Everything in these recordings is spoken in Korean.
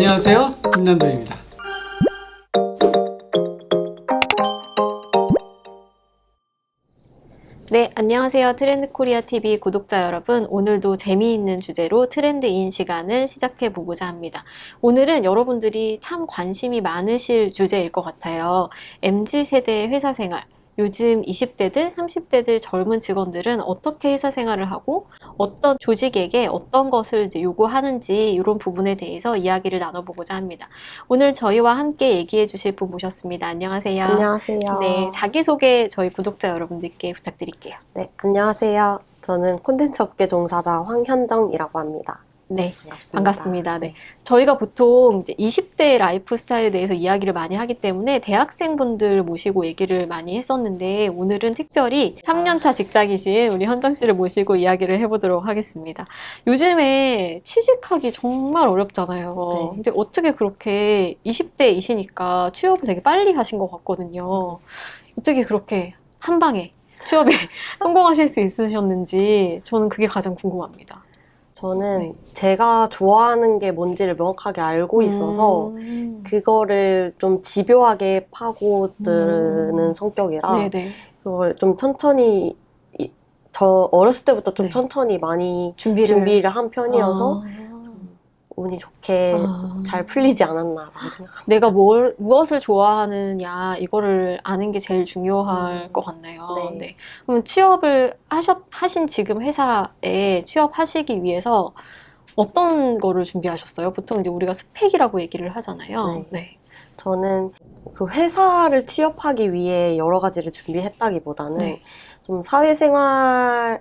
안녕하세요, 김남도입니다. 네, 안녕하세요. 트렌드코리아TV 구독자 여러분. 오늘도 재미있는 주제로 트렌드인 시간을 시작해 보고자 합니다. 오늘은 여러분들이 참 관심이 많으실 주제일 것 같아요. MZ세대의 회사 생활. 요즘 20대들, 30대들 젊은 직원들은 어떻게 회사 생활을 하고 어떤 조직에게 어떤 것을 이제 요구하는지 이런 부분에 대해서 이야기를 나눠보고자 합니다. 오늘 저희와 함께 얘기해 주실 분 모셨습니다. 안녕하세요. 안녕하세요. 네, 자기소개 저희 구독자 여러분들께 부탁드릴게요. 네, 안녕하세요. 저는 콘텐츠 업계 종사자 황현정이라고 합니다. 네, 반갑습니다. 네. 저희가 보통 이제 20대 라이프 스타일에 대해서 이야기를 많이 하기 때문에 대학생분들 모시고 얘기를 많이 했었는데 오늘은 특별히 3년차 직장이신 우리 현정 씨를 모시고 이야기를 해보도록 하겠습니다. 요즘에 취직하기 정말 어렵잖아요. 네. 근데 어떻게 그렇게 20대이시니까 취업을 되게 빨리 하신 것 같거든요. 어떻게 그렇게 한 방에 취업에 성공하실 수 있으셨는지 저는 그게 가장 궁금합니다. 저는 네. 제가 좋아하는 게 뭔지를 명확하게 알고 있어서 그거를 좀 집요하게 파고드는 성격이라 네네. 그걸 좀 천천히 저 어렸을 때부터 좀 네. 천천히 많이 준비를 준비를 한 편이어서 아. 운이 좋게 아. 잘 풀리지 않았나라고 생각합니다. 내가 무엇을 좋아하느냐 이거를 아는 게 제일 중요할 것 같네요. 네. 네. 그럼 취업을 하신 지금 회사에 취업하시기 위해서 어떤 거를 준비하셨어요? 보통 이제 우리가 스펙이라고 얘기를 하잖아요. 네. 네. 저는 그 회사를 취업하기 위해 여러 가지를 준비했다기보다는 네. 좀 사회생활에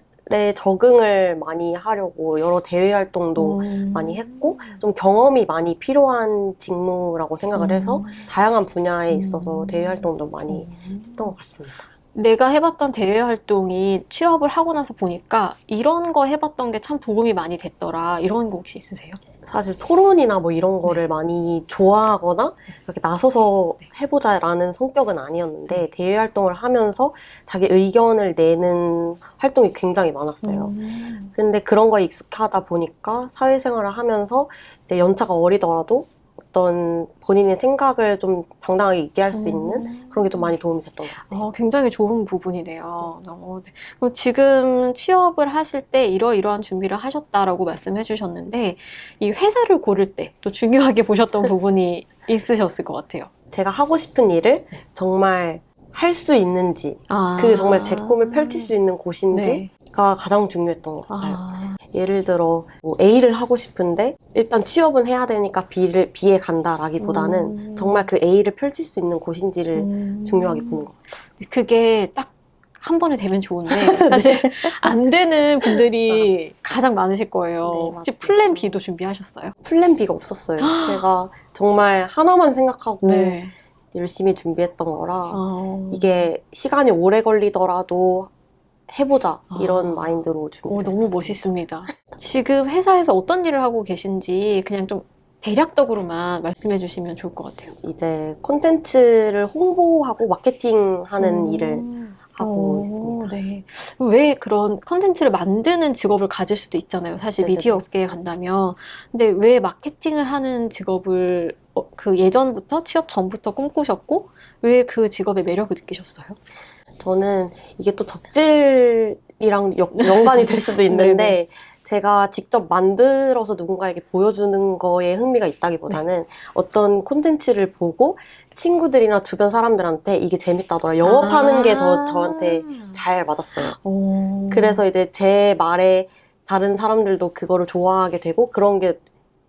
적응을 많이 하려고 여러 대외 활동도 많이 했고 좀 경험이 많이 필요한 직무라고 생각을 해서 다양한 분야에 있어서 대외 활동도 많이 했던 것 같습니다. 내가 해봤던 대외 활동이 취업을 하고 나서 보니까 이런 거 해봤던 게 참 도움이 많이 됐더라. 이런 거 혹시 있으세요? 사실 토론이나 뭐 이런 거를 많이 좋아하거나 이렇게 나서서 해보자라는 성격은 아니었는데 대외 활동을 하면서 자기 의견을 내는 활동이 굉장히 많았어요. 근데 그런 거에 익숙하다 보니까 사회생활을 하면서 이제 연차가 어리더라도 어떤 본인의 생각을 좀 당당하게 있게 할 수 있는 그런 게 좀 많이 도움이 됐던 것 같아요. 굉장히 좋은 부분이네요. 네. 그럼 지금 취업을 하실 때 이러이러한 준비를 하셨다라고 말씀해 주셨는데 이 회사를 고를 때 또 중요하게 보셨던 부분이 있으셨을 것 같아요. 제가 하고 싶은 일을 정말 할 수 있는지 그 정말 제 꿈을 펼칠 수 있는 곳인지가 가장 중요했던 것 같아요. 예를 들어 뭐 A를 하고 싶은데 일단 취업은 해야 되니까 B에 간다라기보다는 정말 그 A를 펼칠 수 있는 곳인지를 중요하게 보는 것 같아요. 그게 딱 한 번에 되면 좋은데 사실 안 되는 분들이 가장 많으실 거예요. 네, 혹시 맞아요. 플랜 B도 준비하셨어요? 플랜 B가 없었어요. 제가 정말 하나만 생각하고 네. 열심히 준비했던 거라 이게 시간이 오래 걸리더라도 해보자 이런 마인드로 준비했어요. 너무 멋있습니다. 지금 회사에서 어떤 일을 하고 계신지 그냥 좀 대략적으로만 말씀해 주시면 좋을 것 같아요. 이제 콘텐츠를 홍보하고 마케팅하는 일을 하고 있습니다. 네. 왜 그런 컨텐츠를 만드는 직업을 가질 수도 있잖아요. 사실 네네네. 미디어 업계에 간다면. 근데 왜 마케팅을 하는 직업을 그 예전부터 취업 전부터 꿈꾸셨고 왜 그 직업의 매력을 느끼셨어요? 저는 이게 또 덕질이랑 연관이 될 수도 있는데 제가 직접 만들어서 누군가에게 보여주는 거에 흥미가 있다기보다는 어떤 콘텐츠를 보고 친구들이나 주변 사람들한테 이게 재밌다더라. 영업하는 게 더 저한테 잘 맞았어요. 그래서 이제 제 말에 다른 사람들도 그거를 좋아하게 되고 그런 게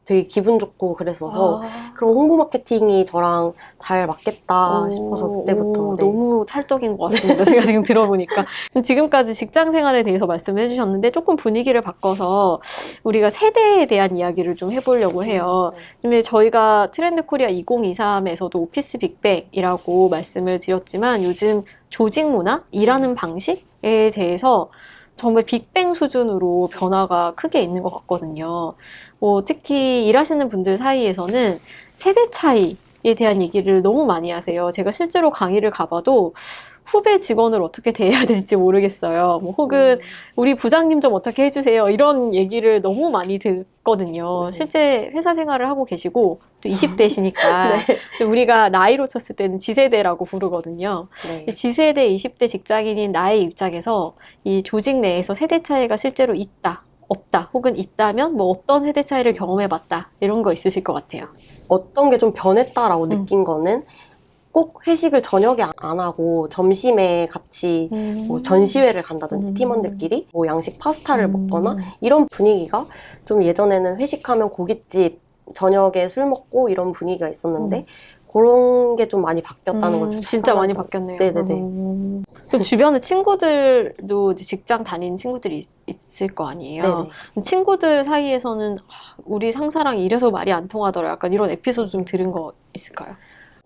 되게 기분 좋고 그랬어서 그런 홍보 마케팅이 저랑 잘 맞겠다 싶어서 그때부터 너무 찰떡인 것 같습니다. 제가 지금 들어보니까. 지금까지 직장 생활에 대해서 말씀해 주셨는데 조금 분위기를 바꿔서 우리가 세대에 대한 이야기를 좀 해보려고 해요. 근데 저희가 트렌드 코리아 2023에서도 오피스 빅뱅이라고 말씀을 드렸지만 요즘 조직 문화, 일하는 방식에 대해서 정말 빅뱅 수준으로 변화가 크게 있는 것 같거든요. 특히 일하시는 분들 사이에서는 세대 차이에 대한 얘기를 너무 많이 하세요. 제가 실제로 강의를 가봐도 후배 직원을 어떻게 대해야 될지 모르겠어요. 혹은 우리 부장님 좀 어떻게 해주세요. 이런 얘기를 너무 많이 듣거든요. 실제 회사 생활을 하고 계시고 또 20대시니까 우리가 나이로 쳤을 때는 지세대라고 부르거든요. 네. 지세대 20대 직장인인 나의 입장에서 이 조직 내에서 세대 차이가 실제로 있다, 없다, 혹은 있다면 뭐 어떤 세대 차이를 경험해봤다 이런 거 있으실 것 같아요. 어떤 게 좀 변했다라고 느낀 거는 꼭 회식을 저녁에 안 하고 점심에 같이 뭐 전시회를 간다든지 팀원들끼리 뭐 양식 파스타를 먹거나 이런 분위기가 좀 예전에는 회식하면 고깃집 저녁에 술 먹고 이런 분위기가 있었는데 그런 게 좀 많이 바뀌었다는 걸 진짜 많이 바뀌었네요. 네네네. 그 주변에 친구들도 이제 직장 다니는 친구들이 있을 거 아니에요. 네네. 친구들 사이에서는 우리 상사랑 이래서 말이 안 통하더라. 약간 이런 에피소드 좀 들은 거 있을까요?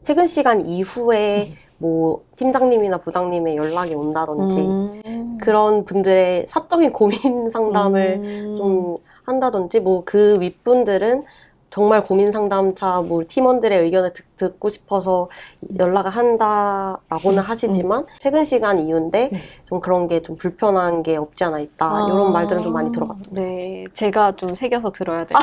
퇴근 시간 이후에 뭐 팀장님이나 부장님의 연락이 온다든지 그런 분들의 사적인 고민 상담을 좀 한다든지 뭐 그 윗분들은 정말 고민 상담차 뭐 팀원들의 의견을 듣고 싶어서 연락을 한다라고는 하시지만 퇴근 시간 이후인데 좀 그런 게 좀 불편한 게 없지 않아 있다 이런 말들은 좀 많이 들어봤죠. 네, 제가 좀 새겨서 들어야 돼요.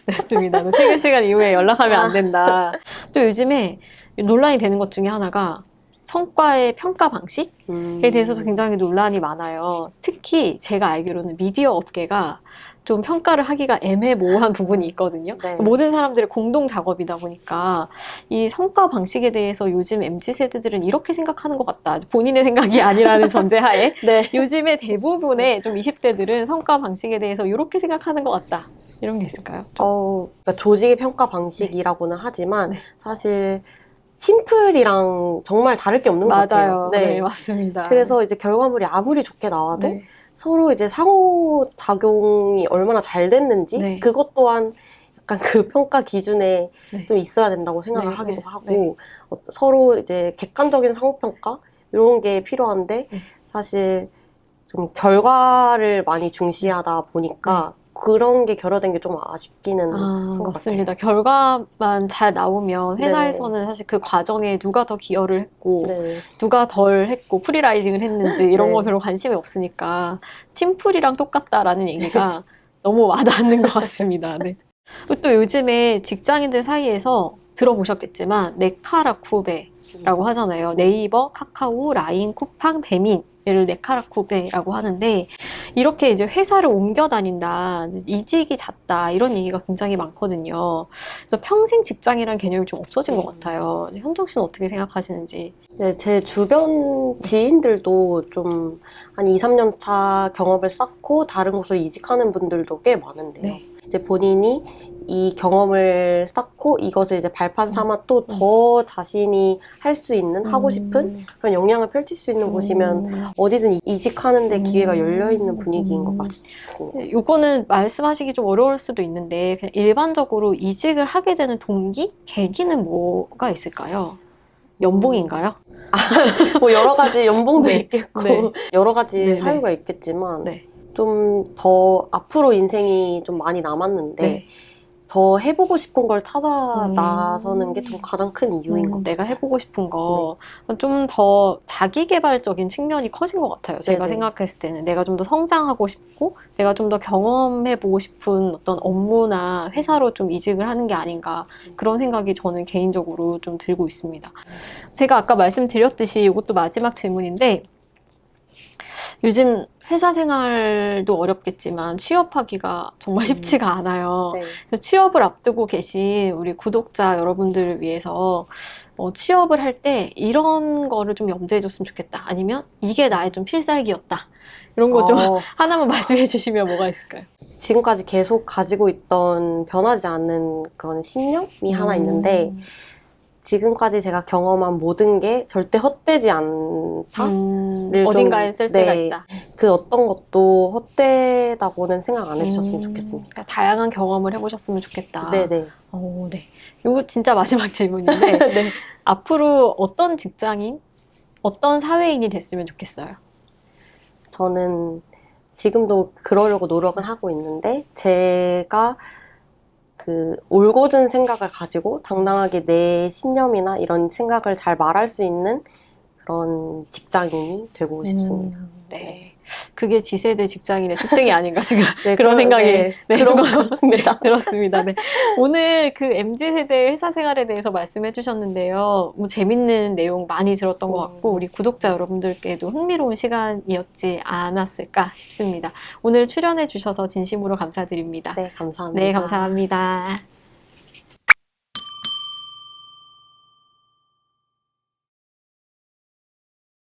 맞습니다. 퇴근 시간 이후에 연락하면 안 된다. 또 요즘에 논란이 되는 것 중에 하나가 성과의 평가 방식에 대해서도 굉장히 논란이 많아요. 특히 제가 알기로는 미디어 업계가 좀 평가를 하기가 애매모호한 부분이 있거든요. 네. 모든 사람들의 공동 작업이다 보니까 이 성과 방식에 대해서 요즘 MZ세대들은 이렇게 생각하는 것 같다. 본인의 생각이 아니라는 전제하에 네. 요즘에 대부분의 좀 20대들은 성과 방식에 대해서 이렇게 생각하는 것 같다. 이런 게 있을까요? 그러니까 조직의 평가 방식이라고는 하지만 사실 팀플이랑 정말 다를 게 없는 것 같아요. 맞아요. 네, 맞습니다. 그래서 이제 결과물이 아무리 좋게 나와도 네. 서로 이제 상호작용이 얼마나 잘 됐는지 그것 또한 약간 그 평가 기준에 좀 있어야 된다고 생각을 하기도 하고 서로 이제 객관적인 상호평가 이런 게 필요한데 사실 좀 결과를 많이 중시하다 보니까 그런 게 결여된 게 좀 아쉽기는 한 것 맞습니다. 같아요. 결과만 잘 나오면 회사에서는 사실 그 과정에 누가 더 기여를 했고 누가 덜 했고 프리라이딩을 했는지 이런 거 별로 관심이 없으니까 팀플이랑 똑같다라는 얘기가 너무 와닿는 것 같습니다. 네. 또 요즘에 직장인들 사이에서 들어보셨겠지만 네카라쿠베라고 하잖아요. 네이버, 카카오, 라인, 쿠팡, 배민 를 네카라쿠베라고 하는데 이렇게 이제 회사를 옮겨 다닌다, 이직이 잦다 이런 얘기가 굉장히 많거든요. 그래서 평생 직장이라는 개념이 좀 없어진 것 같아요. 현정 씨는 어떻게 생각하시는지? 네, 제 주변 지인들도 좀 한 2, 3년 차 경험을 쌓고 다른 곳으로 이직하는 분들도 꽤 많은데요. 이제 본인이 이 경험을 쌓고 이것을 이제 발판 삼아 또 더 자신이 할 수 있는, 하고 싶은 그런 역량을 펼칠 수 있는 곳이면 어디든 이직하는 데 기회가 열려있는 분위기인 것 같습니다. 요거는 말씀하시기 좀 어려울 수도 있는데 그냥 일반적으로 이직을 하게 되는 동기? 계기는 뭐가 있을까요? 연봉인가요? 뭐 여러 가지 연봉도 있겠고 여러 가지 사유가 있겠지만 좀 더 앞으로 인생이 좀 많이 남았는데 더 해보고 싶은 걸 찾아 나서는 게 좀 가장 큰 이유인 것 같아요. 내가 해보고 싶은 거 좀 더 자기개발적인 측면이 커진 것 같아요. 제가 생각했을 때는 내가 좀 더 성장하고 싶고 내가 좀 더 경험해보고 싶은 어떤 업무나 회사로 좀 이직을 하는 게 아닌가 그런 생각이 저는 개인적으로 좀 들고 있습니다. 제가 아까 말씀드렸듯이 이것도 마지막 질문인데 요즘 회사 생활도 어렵겠지만 취업하기가 정말 쉽지가 않아요. 그래서 취업을 앞두고 계신 우리 구독자 여러분들을 위해서 취업을 할 때 이런 거를 좀 염두해 줬으면 좋겠다. 아니면 이게 나의 좀 필살기였다. 이런 거 좀 하나만 말씀해 주시면 뭐가 있을까요? 지금까지 계속 가지고 있던 변하지 않는 그런 신념이 하나 있는데 지금까지 제가 경험한 모든 게 절대 헛되지 않다. 어딘가에 쓸 때가 있다. 그 어떤 것도 헛되다고는 생각 안 해주셨으면 좋겠습니다. 그러니까 다양한 경험을 해보셨으면 좋겠다. 네네. 네. 이거 진짜 마지막 질문인데 앞으로 어떤 직장인, 어떤 사회인이 됐으면 좋겠어요? 저는 지금도 그러려고 노력은 하고 있는데 제가 그 올곧은 생각을 가지고 당당하게 내 신념이나 이런 생각을 잘 말할 수 있는 그런 직장인이 되고 싶습니다. 네. 그게 G세대 직장인의 특징이 아닌가 지금 네, 그런 생각이 네, 그런 좀 것 같습니다. 들었습니다. 네. 오늘 그 MZ세대 회사 생활에 대해서 말씀해 주셨는데요. 뭐 재밌는 내용 많이 들었던 것 같고 우리 구독자 여러분들께도 흥미로운 시간이었지 않았을까 싶습니다. 오늘 출연해 주셔서 진심으로 감사드립니다. 네, 감사합니다. 네, 감사합니다.